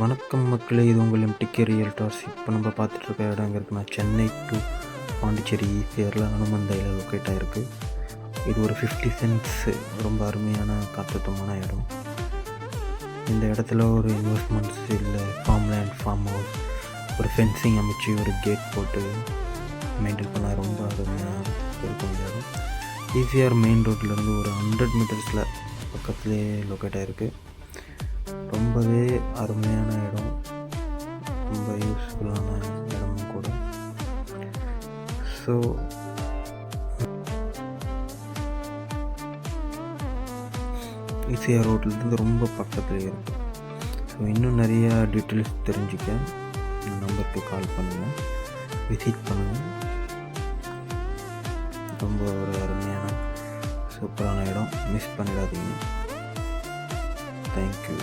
வணக்கம் மக்களே, இது உங்கள் எம்டிகே ரியல்டர்ஸ். இப்போ நம்ம பார்த்துட்ருக்க இடம் எங்கே இருக்குன்னா, சென்னை டு பாண்டிச்சேரி ஈசிஆரில் அனுமந்தையில் லொக்கேட் ஆகிருக்கு. இது ஒரு 50 சென்ட்ஸ் ரொம்ப அருமையான காத்தோட்டமான இடம். இந்த இடத்துல ஒரு இன்வெஸ்ட்மெண்ட்ஸ் இல்லை, ஃபார்ம் லேண்ட், ஃபார்ம் ஹவுஸ், ஒரு ஃபென்சிங் அமைச்சு ஒரு கேட் போட்டு மெயின்டைன் பண்ண ரொம்ப அருமையாக இருக்கும். இந்த இடம் ஈசிஆர் மெயின் ரோட்லேருந்து ஒரு 100 மீட்டர்ஸில் பக்கத்துலேயே லொக்கேட் ஆகிருக்கு. ரொம்பவே அருமையான இடம், ரொம்ப யூஸ்ஃபுல்லான இடமும் கூட. ஸோ ஈசிஆர் ரோட்லேருந்து ரொம்ப பக்கத்துலேயே இருக்குது. ஸோ இன்னும் நிறையா டீட்டெயில்ஸ் தெரிஞ்சுக்க இந்த நம்பருக்கு கால் பண்ணுங்கள், விசிட் பண்ணுங்கள். ரொம்ப ஒரு அருமையான சூப்பரான இடம், மிஸ் பண்ணிடாதீங்க. தேங்க்யூ.